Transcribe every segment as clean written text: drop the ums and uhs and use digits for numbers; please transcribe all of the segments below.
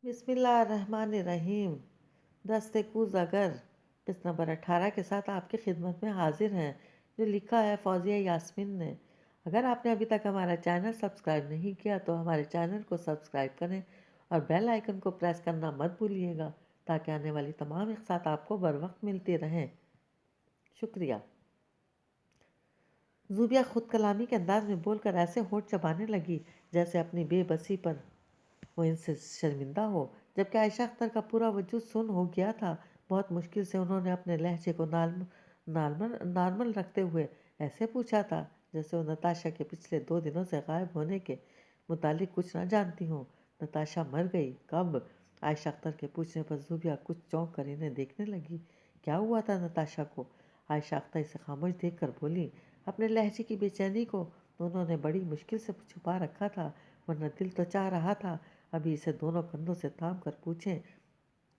بسم اللہ الرحمن الرحیم۔ دست کوز اگر قسط نمبر 18 کے ساتھ آپ کی خدمت میں حاضر ہیں، جو لکھا ہے فوزیہ یاسمین نے۔ اگر آپ نے ابھی تک ہمارا چینل سبسکرائب نہیں کیا تو ہمارے چینل کو سبسکرائب کریں اور بیل آئیکن کو پریس کرنا مت بھولیے گا تاکہ آنے والی تمام اقساط آپ کو بر وقت ملتی رہیں۔ شکریہ۔ زوبیہ خود کلامی کے انداز میں بول کر ایسے ہونٹ چبانے لگی جیسے اپنی بے بسی پر وہ ان سے شرمندہ ہو، جبکہ عائشہ اختر کا پورا وجود سن ہو گیا تھا۔ بہت مشکل سے انہوں نے اپنے لہجے کو نارمل رکھتے ہوئے ایسے پوچھا تھا جیسے وہ نتاشا کے پچھلے 2 دنوں سے غائب ہونے کے متعلق کچھ نہ جانتی ہوں۔ نتاشا مر گئی؟ کب؟ عائشہ اختر کے پوچھنے پر زوبیہ کچھ چونک کر انہیں دیکھنے لگی۔ کیا ہوا تھا نتاشا کو؟ عائشہ اختر اسے خاموش دیکھ کر بولی۔ اپنے لہجے کی بے چینی کو انہوں نے بڑی مشکل سے چھپا رکھا تھا، ورنہ دل تو چاہ رہا تھا ابھی اسے دونوں کندھوں سے تھام کر پوچھیں۔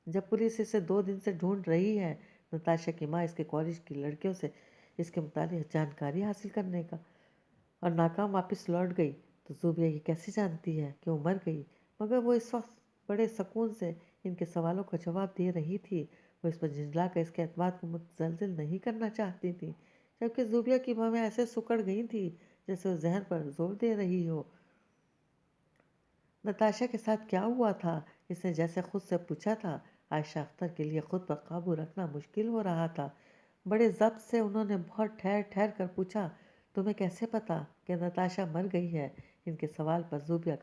جب پولیس اسے 2 دن سے ڈھونڈ رہی ہے، نتاشا کی ماں اس کے کالج کی لڑکیوں سے اس کے متعلق جانکاری حاصل کرنے کا اور ناکام واپس لوٹ گئی، تو زوبیہ یہ کیسے جانتی ہے کہ وہ مر گئی؟ مگر وہ اس وقت بڑے سکون سے ان کے سوالوں کا جواب دے رہی تھی۔ وہ اس پر جھنجلا کر اس کے اعتماد کو متزلزل نہیں کرنا چاہتی تھی، جبکہ زوبیہ کی باتیں ایسے سکڑ گئی تھی جیسے وہ ذہن پر زور دے رہی ہو۔ نتاشا کے ساتھ کیا ہوا تھا؟ اس نے جیسے خود سے پوچھا تھا۔ عائشہ اختر کے لیے خود پر قابو رکھنا مشکل ہو رہا تھا۔ بڑے ضبط سے انہوں نے بہت ٹھہر ٹھہر کر پوچھا، تمہیں کیسے پتا کہ نتاشا مر گئی ہے؟ ان کے سوال پر زوبیہ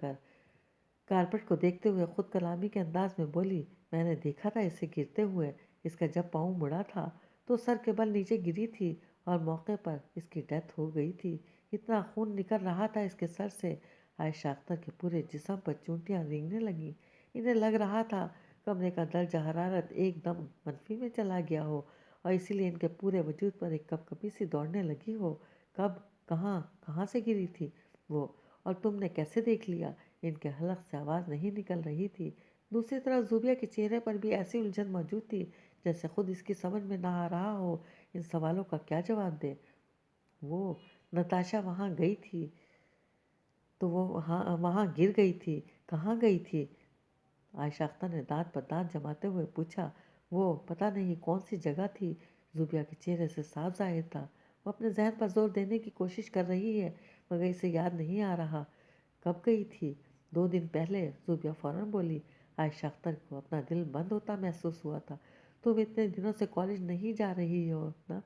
کارپٹ کو دیکھتے ہوئے خود کلامی کے انداز میں بولی، میں نے دیکھا تھا اسے گرتے ہوئے۔ اس کا جب پاؤں مڑا تھا تو سر کے بل نیچے گری تھی اور موقع پر اس کی ڈیتھ ہو گئی تھی۔ اتنا خون نکل رہا تھا اس کے سر سے۔ عائشہ اختر کے پورے جسم پر چونٹیاں رینگنے لگیں۔ انہیں لگ رہا تھا کمرے کا درجہ حرارت ایک دم منفی میں چلا گیا ہو اور اسی لیے ان کے پورے وجود پر ایک کپکپی سی دوڑنے لگی ہو۔ کب؟ کہاں سے گری تھی وہ؟ اور تم نے کیسے دیکھ لیا؟ ان کے حلق سے آواز نہیں نکل رہی تھی۔ دوسری طرف زوبیہ کے چہرے پر بھی ایسی الجھن موجود تھی جیسے خود اس کی سمجھ میں نہ آ رہا ہو ان سوالوں کا کیا جواب دے۔ وہ نتاشا وہاں گئی تھی تو وہ وہاں گر گئی تھی؟ کہاں گئی تھی؟ عائشہ اختر نے دانت پر دانت جماتے ہوئے پوچھا۔ وہ پتہ نہیں کون سی جگہ تھی۔ زوبیہ کے چہرے سے صاف ظاہر تھا وہ اپنے ذہن پر زور دینے کی کوشش کر رہی ہے مگر اسے یاد نہیں آ رہا۔ کب گئی تھی؟ 2 دن پہلے، زوبیہ فوراً بولی۔ عائشہ اختر کو اپنا دل بند ہوتا محسوس ہوا تھا۔ تم اتنے دنوں سے کالج نہیں جا رہی ہو نا؟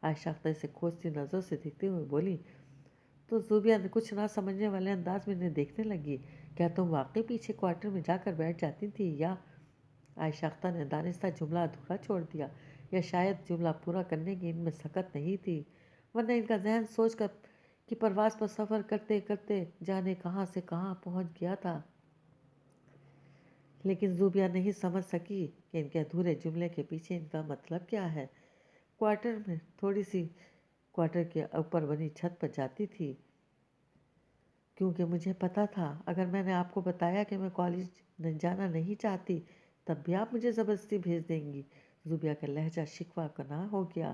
عائشہ اختر سے کھوجتی نظروں سے دیکھتے ہوئے بولی۔ تو زوبیہ نے کچھ نہ سمجھنے والے انداز میں انہیں دیکھنے لگی۔ کیا تم واقعی پیچھے کوارٹر میں جا کر بیٹھ جاتی تھی یا؟ عائشہ اختر نے دانستہ جملہ ادھورا چھوڑ دیا، یا شاید جملہ پورا کرنے کی ان میں سکت نہیں تھی، ورنہ ان کا ذہن سوچ کر کی پرواز پر سفر کرتے کرتے جانے کہاں سے کہاں پہنچ گیا تھا۔ لیکن زوبیہ نہیں سمجھ سکی کہ ان کے ادھورے جملے کے پیچھے ان کا مطلب کیا ہے۔ کوارٹر میں تھوڑی سی کوارٹر کے اوپر بنی چھت پر جاتی تھی کیونکہ مجھے پتا تھا اگر میں نے آپ کو بتایا کہ میں کالج جانا نہیں چاہتی تب بھی آپ مجھے زبردستی بھیج دیں گی۔ زوبیہ کا لہجہ شکوہ کناں ہو گیا۔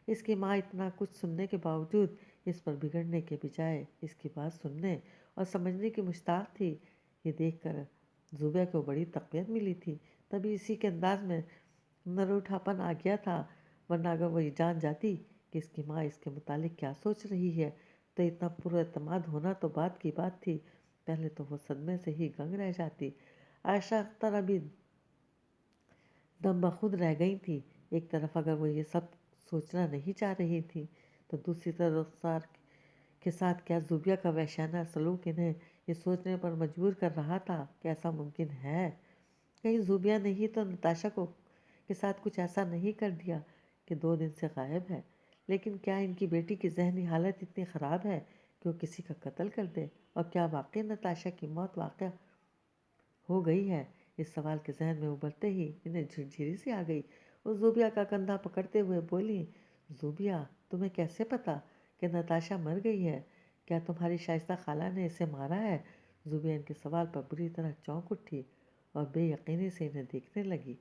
اس کی ماں اتنا کچھ سننے کے باوجود اس پر بگڑنے کے بجائے اس کی بات سننے اور سمجھنے کی مشتاق تھی۔ یہ دیکھ کر زوبیہ کو بڑی تقویت ملی تھی، تبھی اسی کے انداز میں نروٹھا پن آ گیا تھا، ورنہ اگر وہ یہ جان جاتی کہ اس کی ماں اس کے متعلق کیا سوچ رہی ہے تو اتنا پراعتماد ہونا تو بعد کی بات تھی، پہلے تو وہ صدمے سے ہی دنگ رہ جاتی۔ عائشہ اختر ابھی دم بخود رہ گئی تھی۔ ایک طرف اگر وہ یہ سب سوچنا نہیں چاہ رہی تھی تو دوسری طرف رخسار کے ساتھ کیا زوبیہ کا وحشیانہ سلوک انہیں یہ سوچنے پر مجبور کر رہا تھا کہ ایسا ممکن ہے؟ کہیں زوبیہ نے ہی تو نتاشا کے ساتھ کچھ ایسا نہیں کر دیا کہ 2 دن سے غائب ہے؟ لیکن کیا ان کی بیٹی کی ذہنی حالت اتنی خراب ہے کہ وہ کسی کا قتل کر دے؟ اور کیا واقعی نتاشا کی موت واقع ہو گئی ہے؟ اس سوال کے ذہن میں ابھرتے ہی انہیں جھرجھری سی آ گئی۔ وہ زوبیہ کا کندھا پکڑتے ہوئے بولی، زوبیہ تمہیں کیسے پتا کہ نتاشا مر گئی ہے؟ کیا تمہاری شائستہ خالہ نے اسے مارا ہے؟ زوبیہ ان کے سوال پر بری طرح چونک اٹھی اور بے یقینی سے انہیں دیکھنے لگی۔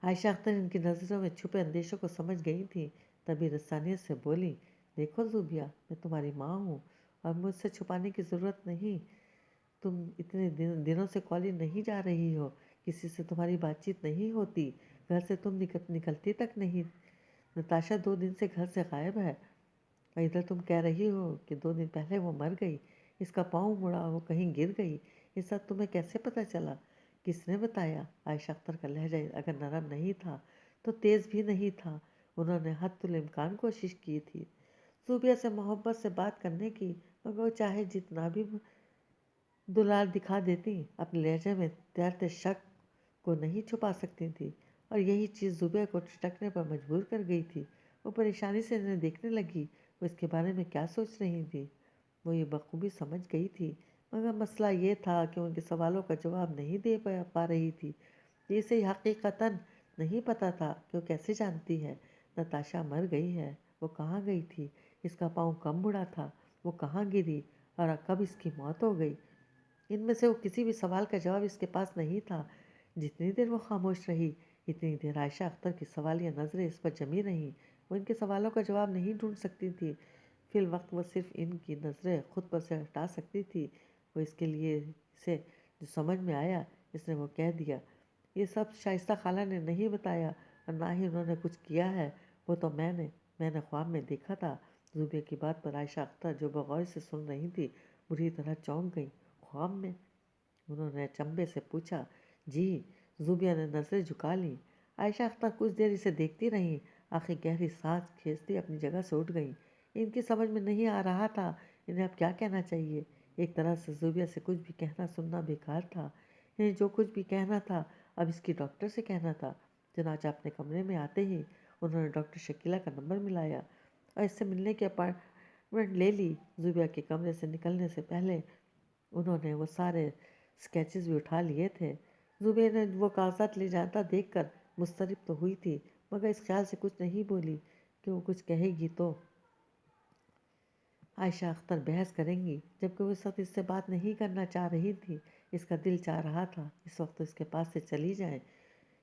عائشہ اختر ان کی نظروں میں چھپے اندیشوں کو سمجھ گئی تھی، تبھی رسانیت سے بولی، دیکھو زوبیہ، میں تمہاری ماں ہوں اور مجھ سے چھپانے کی ضرورت نہیں تم اتنے دنوں سے کالج نہیں جا رہی ہو، کسی سے تمہاری بات چیت نہیں ہوتی، گھر سے تم نکلتی تک نہیں۔ نتاشا 2 دن سے گھر سے غائب ہے، اور ادھر تم کہہ رہی ہو کہ 2 دن پہلے وہ مر گئی، اس کا پاؤں مڑا، وہ کہیں گر گئی۔ یہ سب تمہیں کیسے پتہ چلا؟ کس نے بتایا؟ عائشہ اختر کا لہجہ اگر نرم نہیں تھا تو تیز بھی نہیں تھا۔ انہوں نے حد الامکان کوشش کی تھی زوبیہ سے محبت سے بات کرنے کی، مگر وہ چاہے جتنا بھی دلال دکھا دیتی، اپنے لہجے میں تیرتے شک کو نہیں چھپا سکتی تھی، اور یہی چیز زوبیہ کو ٹھٹکنے پر مجبور کر گئی تھی۔ وہ پریشانی سے انہیں دیکھنے لگی، وہ اس کے بارے میں کیا سوچ رہی تھی وہ یہ بخوبی سمجھ گئی تھی، مگر مسئلہ یہ تھا کہ ان کے سوالوں کا جواب نہیں دے پا رہی تھی۔ اسے حقیقتاً نہیں پتا تھا کہ وہ کیسے جانتی ہے نتاشا مر گئی ہے، وہ کہاں گئی تھی، اس کا پاؤں کب مڑا تھا، وہ کہاں گری، اور کب اس کی موت ہو گئی۔ ان میں سے وہ کسی بھی سوال کا جواب اس کے پاس نہیں تھا۔ جتنی دیر وہ خاموش رہی، اتنی دیر عائشہ اختر کی سوالیہ نظریں اس پر جمی رہیں۔ وہ ان کے سوالوں کا جواب نہیں ڈھونڈ سکتی تھی، فی الوقت وہ صرف ان کی نظریں خود پر سے ہٹا سکتی تھی۔ وہ اس کے لیے اسے جو سمجھ میں آیا اس نے وہ کہہ دیا، یہ سب شائستہ خالہ نے نہیں بتایا، اور نہ ہی انہوں نے کچھ کیا ہے، وہ تو میں نے خواب میں دیکھا تھا۔ زوبیہ کی بات پر عائشہ اختر جو بغور سے سن رہی تھی بری طرح چونک گئی۔ خواب میں؟ انہوں نے چمبے سے پوچھا۔ جی، زوبیہ نے نظریں جھکا لیں۔ عائشہ اختر کچھ دیر اسے دیکھتی رہیں، آخر گہری سانس کھینچتی اپنی جگہ سے اٹھ گئیں۔ ان کی سمجھ میں نہیں آ رہا تھا انہیں اب کیا کہنا چاہیے۔ ایک طرح سے زوبیہ سے کچھ بھی کہنا سننا بیکار تھا، انہیں جو کچھ بھی کہنا تھا اب اس کی ڈاکٹر سے کہنا تھا۔ چنانچہ اپنے کمرے میں آتے ہی انہوں نے ڈاکٹر شکیلہ کا نمبر ملایا اور اس سے ملنے کی اپائنٹمنٹ لے لی۔ زوبیہ کے کمرے سے نکلنے سے پہلے انہوں نے وہ سارے سکیچز بھی اٹھا لیے تھے۔ زوبیہ نے وہ کاغذات لے جاتا دیکھ کر مضطرب تو ہوئی تھی، مگر اس خیال سے کچھ نہیں بولی کہ وہ کچھ کہے گی تو عائشہ اختر بحث کریں گی، جبکہ وہ اس وقت اس سے بات نہیں کرنا چاہ رہی تھی۔ اس کا دل چاہ رہا تھا اس وقت اس کے پاس سے چلی جائیں۔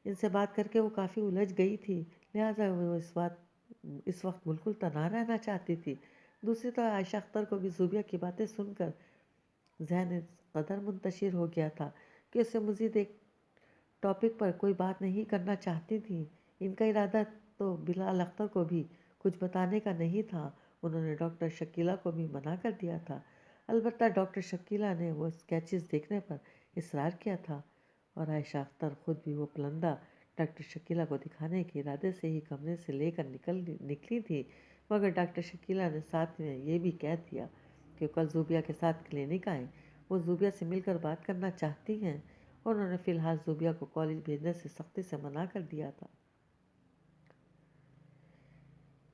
ان سے بات کر کے وہ کافی الجھ گئی تھی، لہٰذا وہ اس وقت بالکل تنہا رہنا چاہتی تھی۔ دوسری طرف عائشہ اختر کو بھی زوبیہ کی باتیں سن کر ذہن اس قدر منتشر ہو گیا تھا کہ اسے مزید ایک ٹاپک پر کوئی بات نہیں کرنا چاہتی تھی۔ ان کا ارادہ تو بلال اختر کو بھی کچھ بتانے کا نہیں تھا۔ انہوں نے ڈاکٹر شکیلہ کو بھی منع کر دیا تھا، البتہ ڈاکٹر شکیلہ نے وہ اسکیچز دیکھنے پر اصرار کیا تھا، اور عائشہ اختر خود بھی وہ پلندہ ڈاکٹر شکیلہ کو دکھانے کے ارادے سے ہی کمرے سے لے کر نکلی تھی، مگر ڈاکٹر شکیلہ نے ساتھ میں یہ بھی کہہ دیا کہ کل زوبیہ کے ساتھ کلینک آئیں، وہ زوبیہ سے مل کر بات کرنا چاہتی ہیں۔ انہوں نے فی الحال زوبیہ کو کالج بھیجنے سے سختی سے منع کر دیا تھا۔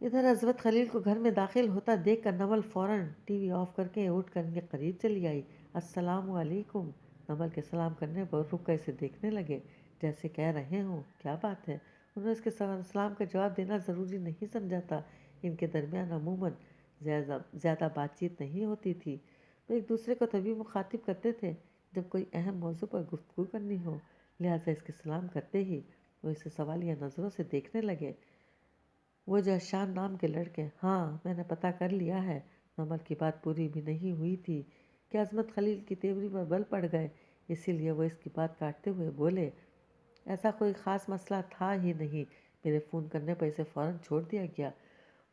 ادھر عصمت خلیل کو گھر میں داخل ہوتا دیکھ کر نمل فوراً ٹی وی آف کر کے اٹھ کر ان کے قریب چلی آئی۔ السلام علیکم۔ نمل کے سلام کرنے پر رک کر اسے دیکھنے لگے، جیسے کہہ رہے ہوں کیا بات ہے۔ انہوں نے اس کے سلام کا جواب دینا ضروری نہیں سمجھا تھا، ان کے درمیان عموماً زیادہ بات چیت نہیں ہوتی تھی۔ وہ ایک دوسرے کو تبھی مخاطب کرتے تھے جب کوئی اہم موضوع پر گفتگو کرنی ہو، لہٰذا اس کے سلام کرتے ہی وہ اسے سوالیہ نظروں سے دیکھنے لگے۔ وہ جہشان نام کے لڑکے؟ ہاں، میں نے پتہ کر لیا ہے۔ نمل کی بات پوری بھی نہیں ہوئی تھی کہ عصمت خلیل کی تیوری پر بل پڑ گئے، اسی لیے وہ اس کی بات کاٹتے ہوئے بولے، ایسا کوئی خاص مسئلہ تھا ہی نہیں، میرے فون کرنے پر اسے فوراً چھوڑ دیا گیا۔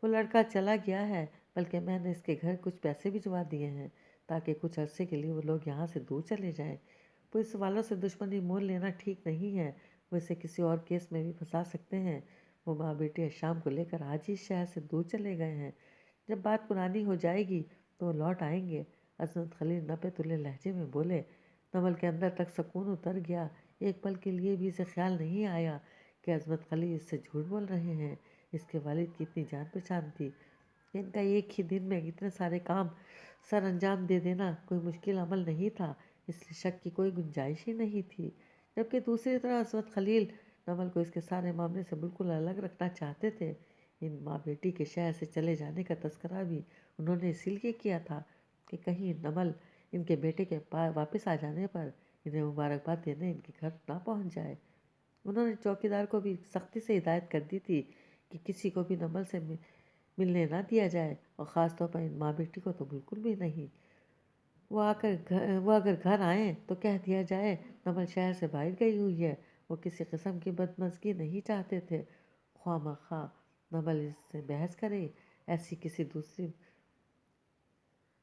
وہ لڑکا چلا گیا ہے، بلکہ میں نے اس کے گھر کچھ پیسے بھجوا دیے ہیں تاکہ کچھ عرصے کے لیے وہ لوگ یہاں سے دور چلے جائیں۔ پولیس والوں سے دشمنی مول لینا ٹھیک نہیں ہے، وہ اسے کسی اور کیس میں بھی پھنسا سکتے ہیں۔ وہ ماں بیٹی شام کو لے کر آج ہی شہر سے دور چلے گئے ہیں، جب بات پرانی ہو جائے گی تو وہ لوٹ آئیں گے۔ عصمت خلیل نپے تلے لہجے میں بولے۔ نمل کے اندر تک سکون اتر گیا، ایک پل کے لیے بھی اسے خیال نہیں آیا کہ عصمت خلیل اس سے جھوٹ بول رہے ہیں۔ اس کے والد کی اتنی جان پہچان تھی، ان کا ایک ہی دن میں اتنے سارے کام سر انجام دے دینا کوئی مشکل عمل نہیں تھا، اس لیے شک کی کوئی گنجائش ہی نہیں تھی۔ جبکہ دوسری طرف عصمت خلیل نمل کو اس کے سارے معاملے سے بالکل الگ رکھنا چاہتے تھے۔ ان ماں بیٹی کے شہر سے چلے جانے کا تذکرہ بھی انہوں نے اسی لیے کیا تھا کہ کہیں نمل ان کے بیٹے کے واپس آ جانے پر انہیں مبارکباد دینے ان کے گھر نہ پہنچ جائے۔ انہوں نے چوکیدار کو بھی سختی سے ہدایت کر دی تھی کہ کسی کو بھی نمل سے ملنے نہ دیا جائے، اور خاص طور پر ان ماں بیٹی کو تو بالکل بھی نہیں۔ وہ اگر گھر آئیں تو کہہ دیا جائے نمل شہر سے باہر گئی ہوئی ہے۔ وہ کسی قسم کی بدمزگی نہیں چاہتے تھے۔ خواہ مخواہ نمل اس سے بحث کرے، ایسی کسی دوسری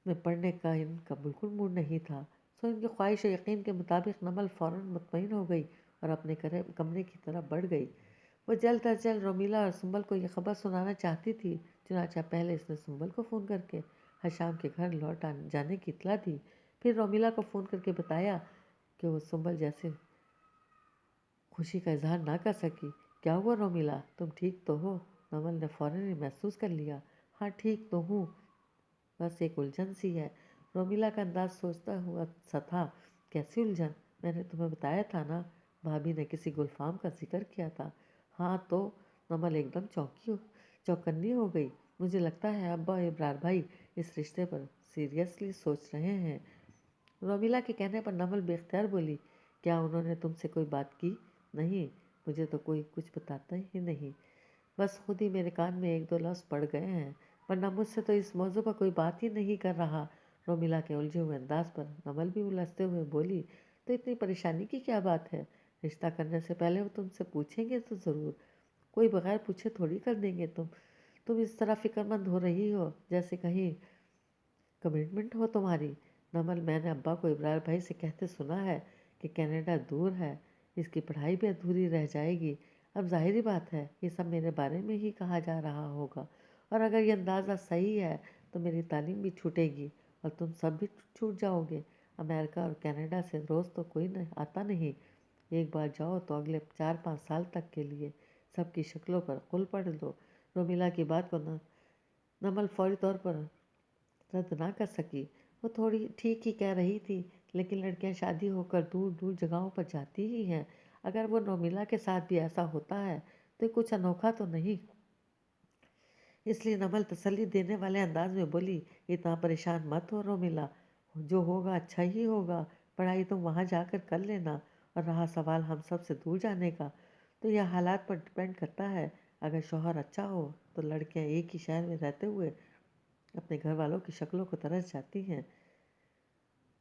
میں پڑھنے کا ان کا بالکل موڈ نہیں تھا۔ سو ان کی خواہش و یقین کے مطابق نمل فوراً مطمئن ہو گئی اور اپنے کمرے کی طرف بڑھ گئی۔ وہ جلد از جلد رومیلا اور سنبل کو یہ خبر سنانا چاہتی تھی، چنانچہ پہلے اس نے سنبل کو فون کر کے حشام کے گھر لوٹ جانے کی اطلاع دی، پھر رومیلا کو فون کر کے بتایا کہ وہ سنبل جیسے خوشی کا اظہار نہ کر سکی۔ کیا ہوا رومیلا، تم ٹھیک تو ہو؟ نمل نے فوراً ہی محسوس کر لیا۔ ہاں ٹھیک تو ہوں، بس ایک الجھن سی ہے۔ رومیلا کا انداز سوچتا ہوا سا تھا۔ کیسی الجھن؟ میں نے تمہیں بتایا تھا نا، بھابھی نے کسی گلفام کا ذکر کیا تھا۔ ہاں تو؟ نمل ایک دم چوکنی ہو گئی۔ مجھے لگتا ہے ابا اور ابرار بھائی اس رشتے پر سیریسلی سوچ رہے ہیں۔ رومیلا کے کہنے پر نمل بے اختیار بولی، کیا انہوں نے تم سے کوئی بات کی؟ نہیں، مجھے تو کوئی کچھ بتاتا ہی نہیں، بس خود ہی میرے کان میں ایک دو لفظ پڑ گئے ہیں، ورنہ مجھ سے تو اس موضوع پر کوئی بات ہی نہیں کر رہا۔ رومیلا کے الجھے ہوئے انداز پر نمل بھی الجھتے ہوئے بولی، تو اتنی پریشانی کی کیا بات ہے؟ رشتہ کرنے سے پہلے وہ تم سے پوچھیں گے تو ضرور، کوئی بغیر پوچھے تھوڑی کر دیں گے۔ تم اس طرح فکر مند ہو رہی ہو جیسے کہیں کمٹمنٹ ہو تمہاری۔ نمل، میں نے ابا کو ابرار بھائی سے کہتے سنا ہے کہ کینیڈا دور ہے، اس کی پڑھائی بھی ادھوری رہ جائے گی۔ اب ظاہری بات ہے یہ سب میرے بارے میں ہی کہا جا رہا ہوگا، اور اگر یہ اندازہ صحیح ہے تو میری تعلیم بھی چھوٹے گی اور تم سب بھی چھوٹ جاؤ گے۔ امریکہ اور کینیڈا سے روز تو کوئی آتا نہیں، ایک بار جاؤ تو اگلے 4-5 سال تک کے لیے سب کی شکلوں پر قل پڑھ دو۔ رومیلا کی بات کو نمل فوری طور پر رد نہ کر سکی۔ وہ تھوڑی ٹھیک ہی کہہ رہی تھی، لیکن لڑکیاں شادی ہو کر دور دور جگہوں پر جاتی ہی ہیں، اگر وہ رومیلا کے ساتھ بھی ایسا ہوتا ہے تو کچھ انوکھا تو نہیں۔ اس لیے نمل تسلی دینے والے انداز میں بولی، اتنا پریشان مت ہو رومیلا، جو ہوگا اچھا ہی ہوگا، پڑھائی تم وہاں جا کر لینا، اور رہا سوال ہم سب سے دور جانے کا تو یہ حالات پر ڈپینڈ کرتا ہے۔ اگر شوہر اچھا ہو تو لڑکیاں ایک ہی شہر میں رہتے ہوئے اپنے گھر والوں کی شکلوں کو ترس جاتی ہیں۔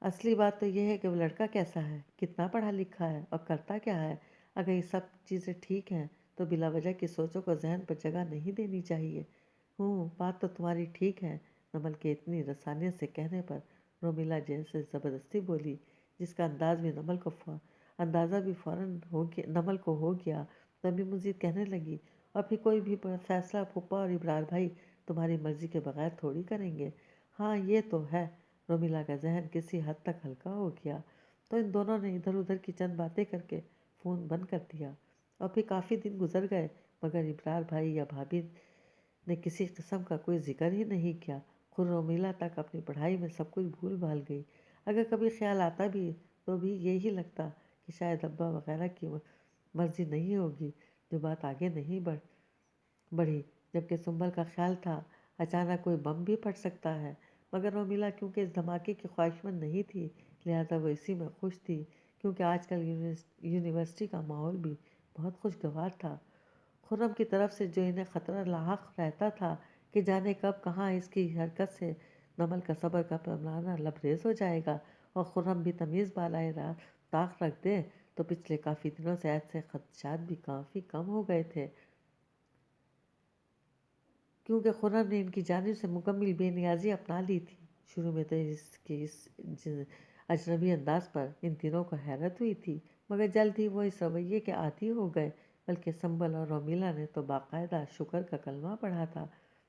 اصلی بات تو یہ ہے کہ وہ لڑکا کیسا ہے، کتنا پڑھا لکھا ہے اور کرتا کیا ہے۔ اگر یہ سب چیزیں ٹھیک ہیں تو بلا وجہ کی سوچوں کو ذہن پر جگہ نہیں دینی چاہیے۔ بات تو تمہاری ٹھیک ہے، نمل کے اتنی رسانیت سے کہنے پر رومیلا جیسے زبردستی بولی، جس کا اندازہ بھی فوراً نمل کو ہو گیا، تبھی مزید کہنے لگی، اور پھر کوئی بھی فیصلہ پھپھا اور ابرار بھائی تمہاری مرضی کے بغیر تھوڑی کریں گے۔ ہاں یہ تو ہے۔ رومیلا کا ذہن کسی حد تک ہلکا ہو گیا، تو ان دونوں نے ادھر ادھر کی چند باتیں کر کے فون بند کر دیا، اور پھر کافی دن گزر گئے مگر ابرار بھائی یا بھابھی نے کسی قسم کا کوئی ذکر ہی نہیں کیا۔ خود رومیلا تک اپنی پڑھائی میں سب کچھ بھول بھال گئی۔ اگر کبھی خیال آتا بھی تو بھی یہی لگتا کہ شاید ابا وغیرہ کی مرضی نہیں ہوگی جو بات آگے نہیں بڑھی، جبکہ سنبل کا خیال تھا اچانک کوئی بم بھی پھٹ سکتا ہے، مگر رومیلا کیونکہ اس دھماکے کی خواہشمند نہیں تھی لہذا وہ اسی میں خوش تھی، کیونکہ آج کل یونیورسٹی کا ماحول بھی بہت خوشگوار تھا۔ خرم کی طرف سے جو انہیں خطرہ لاحق رہتا تھا کہ جانے کب کہاں اس کی حرکت سے نمل کا صبر کا پیمانہ لبریز ہو جائے گا، اور خرم بھی تمیز بالائے طاق رکھ دے، تو پچھلے کافی دنوں سے ایسے خدشات بھی کافی کم ہو گئے تھے، کیونکہ خرم نے ان کی جانب سے مکمل بے نیازی اپنا لی تھی۔ شروع میں تو اس کے اس اجنبی انداز پر ان تینوں کو حیرت ہوئی تھی، مگر جلد ہی وہ اس رویے کے عادی ہو گئے، بلکہ سنبل اور رومیلا نے تو باقاعدہ شکر کا کلمہ پڑھا تھا،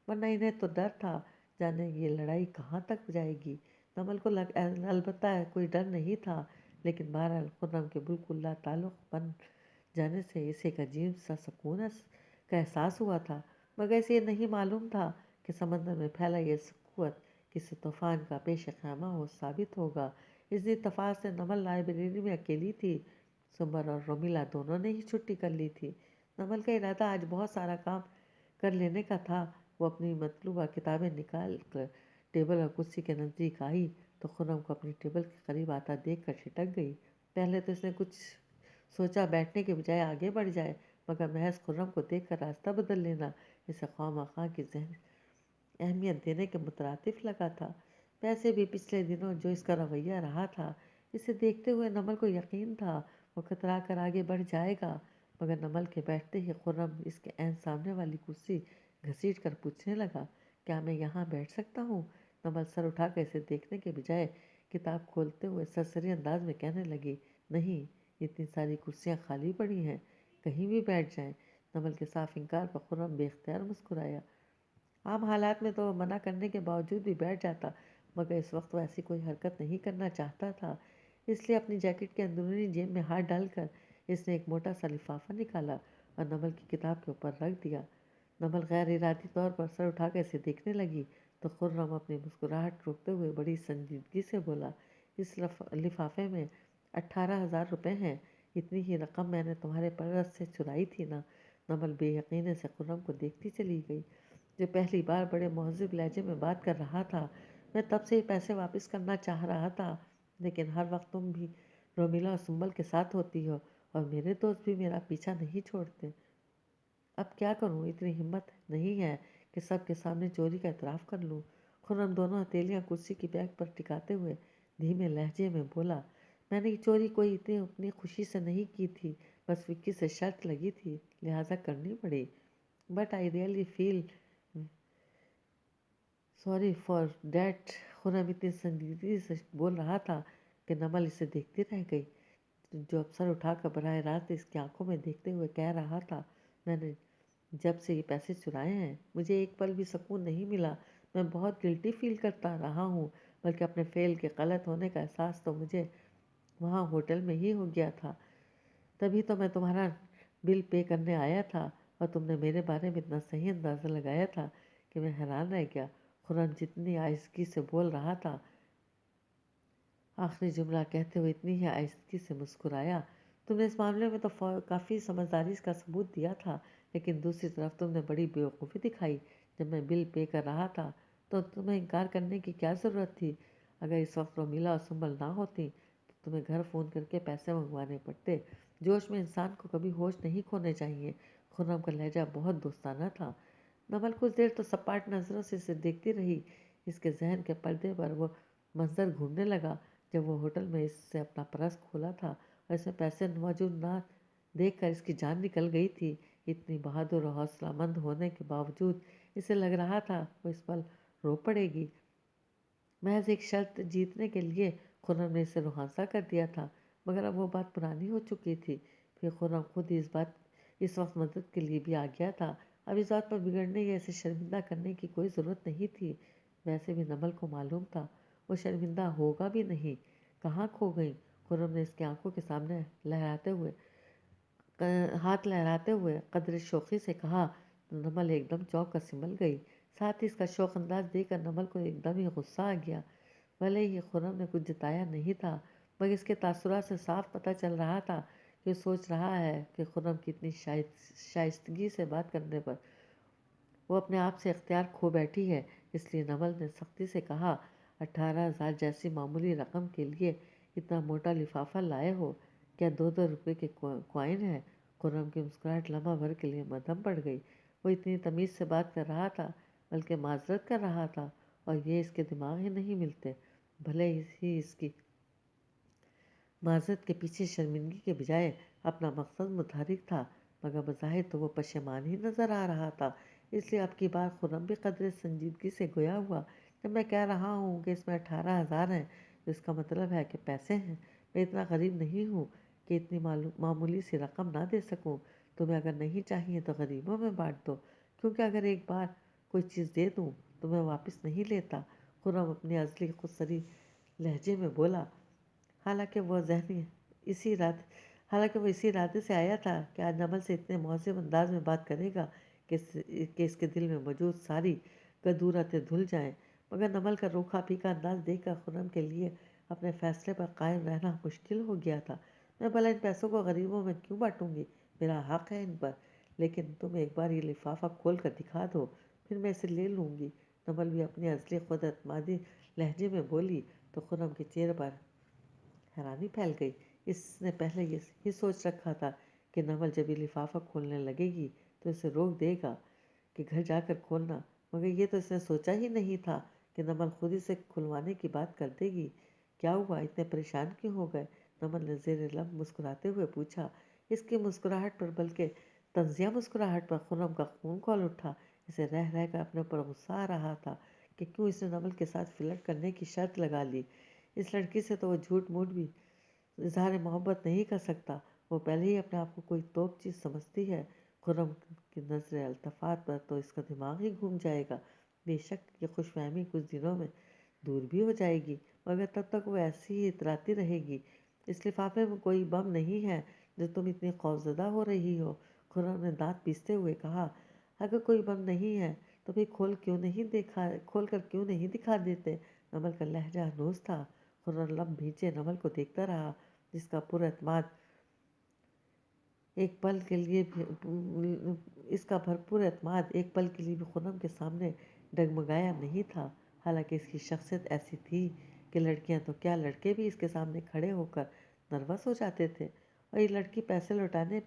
ورنہ انہیں تو ڈر تھا جانے یہ لڑائی کہاں تک جائے گی۔ نمل کو البتہ کوئی ڈر نہیں تھا، لیکن بہرحال خرم کے بالکل لا تعلق بن جانے سے اسے ایک عجیب سا سکون کا احساس ہوا تھا، مگر اسے یہ نہیں معلوم تھا کہ سمندر میں پھیلا یہ قوت کسی طوفان کا پیش خیمہ ہو ثابت ہوگا۔ اس دن اتفاق سے نمل لائبریری میں اکیلی تھی، سنبل اور رومیلا دونوں نے ہی چھٹی کر لی تھی۔ نمل کا ارادہ آج بہت سارا کام کر لینے کا تھا۔ وہ اپنی مطلوبہ کتابیں نکال کر ٹیبل اور کرسی کے نزدیک آئی تو خرم کو اپنی ٹیبل کے قریب آتا دیکھ کر چھٹک گئی۔ پہلے تو اس نے کچھ سوچا بیٹھنے کے بجائے آگے بڑھ جائے، مگر محض خرم کو دیکھ کر راستہ بدل لینا اسے خواہ مخواہ کی ذہن اہمیت دینے کے مترادف لگا تھا۔ ویسے بھی پچھلے دنوں جو اس کا رویہ رہا تھا، اسے دیکھتے ہوئے نمل کو یقین تھا وہ کترا کر آگے بڑھ جائے گا، مگر نمل کے بیٹھتے ہی خرم اس کے عین سامنے والی کرسی گھسیٹ کر پوچھنے لگا، کیا میں یہاں بیٹھ سکتا ہوں؟ نمل سر اٹھا کر اسے دیکھنے کے بجائے کتاب کھولتے ہوئے سرسری انداز میں کہنے لگی، نہیں، اتنی ساری کرسیاں خالی پڑی ہیں، کہیں بھی بیٹھ جائیں۔ نمل کے صاف انکار پر خرم بے اختیار مسکرایا۔ عام حالات میں تو وہ منع کرنے کے باوجود بھی بیٹھ جاتا، مگر اس وقت وہ ایسی کوئی حرکت نہیں کرنا چاہتا تھا، اس لیے اپنی جیکٹ کے اندرونی جیب میں ہاتھ ڈال کر اس نے ایک موٹا سا لفافہ نکالا اور نمل کی کتاب کے اوپر رکھ دیا۔ نمل غیر ارادی طور پر سر اٹھا کر اسے دیکھنے لگی تو خرم اپنی مسکراہٹ روکتے ہوئے بڑی سنجیدگی سے بولا، اس لفافے میں 18,000 روپے ہیں، اتنی ہی رقم میں نے تمہارے پرس سے چرائی تھی نا؟ نمل بے یقینی سے خرم کو دیکھتی چلی گئی، جو پہلی بار بڑے مہذب لہجے میں بات کر رہا تھا۔ میں تب سے ہی پیسے واپس کرنا چاہ رہا تھا، لیکن ہر وقت تم بھی رومیلا اور سنبل کے ساتھ ہوتی ہو اور میرے دوست بھی میرا پیچھا نہیں چھوڑتے۔ اب کیا کروں؟ اتنی ہمت نہیں ہے کہ سب کے سامنے چوری کا اعتراف کر لوں۔ خرم دونوں ہتھیلیاں کرسی کی بیک پر ٹکاتے ہوئے دھیمے لہجے میں بولا، میں نے یہ چوری کوئی اتنی اپنی خوشی سے نہیں کی تھی، بس وکی سے شرط لگی تھی، لہٰذا کرنی پڑی۔ But I really feel sorry for that. Khurram اتنی سنجیدگی سے بول رہا تھا کہ نمل اسے دیکھتی رہ گئی، جو اب سر اٹھا کر براہ راست اس کی آنکھوں میں دیکھتے ہوئے کہہ رہا تھا، میں نے جب سے یہ پیسے چرائے ہیں مجھے ایک پل بھی سکون نہیں ملا، میں بہت گلٹی فیل کرتا رہا ہوں، بلکہ اپنے فعل کے غلط ہونے کا احساس تو مجھے وہاں ہوٹل میں ہی ہو گیا تھا۔ تبھی تو میں تمہارا بل پے کرنے آیا تھا اور تم نے میرے بارے میں اتنا صحیح اندازہ لگایا تھا کہ میں حیران رہ گیا۔ خرم جتنی آہستگی سے بول رہا تھا، آخری جملہ کہتے ہوئے اتنی ہی آہستگی سے مسکرایا، تم نے اس معاملے میں تو کافی سمجھداری کا ثبوت دیا تھا، لیکن دوسری طرف تم نے بڑی بیوقوفی دکھائی۔ جب میں بل پے کر رہا تھا تو تمہیں انکار کرنے کی کیا ضرورت تھی؟ اگر اس وقت رومیلا اور سنبل نہ ہوتی تو تمہیں گھر فون کر کے پیسے منگوانے پڑتے۔ جوش میں انسان کو کبھی ہوش نہیں کھونے چاہیے۔ خرم کا لہجہ بہت دوستانہ تھا۔ نمل کچھ دیر تو سپاٹ نظروں سے اسے دیکھتی رہی، اس کے ذہن کے پردے پر وہ منظر گھومنے لگا جب وہ ہوٹل میں اس سے اپنا پرس کھولا تھا اور اس میں پیسے موجود نہ دیکھ کر اس کی جان نکل گئی تھی۔ اتنی بہادر اور حوصلہ مند ہونے کے باوجود اسے لگ رہا تھا وہ اس پل رو پڑے گی۔ محض ایک شرط جیتنے کے لیے خرم نے اسے روحانسا کر دیا تھا، مگر اب وہ بات پرانی ہو چکی تھی۔ پھر خرم خود ہی اس وقت مدد کے لیے بھی آ گیا تھا۔ اب اس بات پر بگڑنے یا اسے شرمندہ کرنے کی کوئی ضرورت نہیں تھی۔ ویسے بھی نمل کو معلوم تھا وہ شرمندہ ہوگا بھی نہیں۔ کہاں کھو گئی؟ خرم نے اس کی آنکھوں کے سامنے ہاتھ لہراتے ہوئے قدر شوخی سے کہا تو نمل ایک دم چونک کر سنبھل گئی۔ ساتھ ہی اس کا شوخ انداز دیکھ کر نمل کو ایک دم ہی غصہ آ گیا۔ بھلے ہی خرم نے کچھ جتایا نہیں تھا، مگر اس کے تاثرات سے صاف پتہ چل رہا تھا کہ وہ سوچ رہا ہے کہ خرم کی اتنی شائستگی سے بات کرنے پر وہ اپنے آپ سے اختیار کھو بیٹھی ہے۔ اس لیے نمل نے سختی سے کہا، 18,000 جیسی معمولی رقم کے لیے اتنا موٹا لفافہ لائے ہو؟ کیا 2 روپے کے کوائن ہے؟ خرم کی مسکراہٹ لمحہ بھر کے لیے مدھم پڑ گئی۔ وہ اتنی تمیز سے بات کر رہا تھا، بلکہ معذرت کر رہا تھا، اور یہ اس کے دماغ ہی نہیں ملتے۔ بھلے ہی اس کی معذرت کے پیچھے شرمندگی کے بجائے اپنا مقصد متحرک تھا، مگر بظاہر تو وہ پشیمان ہی نظر آ رہا تھا۔ اس لیے اب کی بار خرم بھی قدر سنجیدگی سے گویا ہوا، جب میں کہہ رہا ہوں کہ اس میں 18,000 ہیں تو اس کا مطلب ہے کہ پیسے ہیں۔ میں اتنا غریب نہیں ہوں کہ اتنی معمولی سی رقم نہ دے سکوں۔ تمہیں اگر نہیں چاہیے تو غریبوں میں بانٹ دو، کیونکہ اگر ایک بار کوئی چیز دے دوں تو میں واپس نہیں لیتا۔ خرم اپنی ازلی خودسری لہجے میں بولا، حالانکہ وہ اسی ارادے سے آیا تھا کہ آج نمل سے اتنے مہذب انداز میں بات کرے گا کہ اس کے دل میں موجود ساری کدورتیں دھل جائیں، مگر نمل کا روکھا پھیکا انداز دیکھ کر خرم کے لیے اپنے فیصلے پر قائم رہنا مشکل ہو گیا تھا۔ میں بھلا ان پیسوں کو غریبوں میں کیوں بانٹوں گی؟ میرا حق ہے ان پر، لیکن تم ایک بار یہ لفافہ کھول کر دکھا دو، پھر میں اسے لے لوں گی۔ نمل بھی اپنی ازلی خود اعتمادی لہجے میں بولی تو خرم کے چہرے پر حیرانی پھیل گئی۔ اس نے پہلے یہ سوچ رکھا تھا کہ نمل جب یہ لفافہ کھولنے لگے گی تو اسے روک دے گا کہ گھر جا کر کھولنا، مگر یہ تو اس نے سوچا ہی نہیں تھا کہ نمل خود ہی سے کھلوانے کی بات کر دے گی۔ کیا ہوا، اتنے پریشان کیوں ہو گئے؟ نمل نے زیر لب مسکراتے ہوئے پوچھا۔ اس کی مسکراہٹ پر، بلکہ طنزیہ مسکراہٹ پر، خرم کا خون کھول اٹھا۔ اسے رہ رہ کر اپنے اوپر غصہ آ رہا تھا کہ کیوں اس نے نمل کے ساتھ فلرٹ کرنے کی شرط لگا لی۔ اس لڑکی سے تو وہ جھوٹ موٹ بھی اظہار محبت نہیں کر سکتا، وہ پہلے ہی اپنے آپ کو کوئی توپ چیز سمجھتی ہے۔ خرم کی نظر التفات پر تو اس کا دماغ ہی گھوم جائے گا۔ بے شک یہ خوش فہمی کچھ دنوں میں دور بھی ہو جائے گی، مگر تب تک وہ ایسی ہی اتراتی رہے گی۔ اس لفافے میں کوئی بم نہیں ہے جو تم اتنی خوفزدہ ہو رہی ہو، خرم نے دانت پیستے ہوئے کہا۔ اگر کوئی بم نہیں ہے تو پھر کھول کر کیوں نہیں دکھا دیتے؟ نمل کا لہجہ ہنوز تھا۔ خرم لب بھینچے نمل کو دیکھتا رہا، جس کا پر اعتماد ایک پل کے لیے بھی اس کا بھرپور اعتماد ایک پل کے لیے بھی خرم کے سامنے ڈگمگایا نہیں تھا۔ حالانکہ اس کی شخصیت ایسی تھی کہ لڑکیاں تو کیا، لڑکے بھی اس کے سامنے کھڑے ہو کر نروس ہو جاتے تھے، اور یہ لڑکی پیسے لوٹانے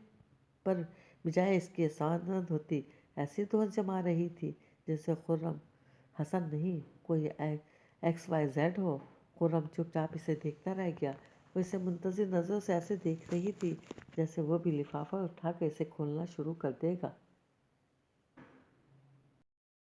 پر بجائے اس کی اذعان ہوتی ایسی دھوس جما رہی تھی جیسے خرم حسن نہیں، کوئی ایکس وائی زیڈ ہو۔ خرم چپ چاپ اسے دیکھتا رہ گیا۔ وہ اسے منتظر نظروں سے ایسے دیکھ رہی تھی جیسے وہ بھی لفافہ اٹھا کر اسے کھولنا شروع کر دے گا۔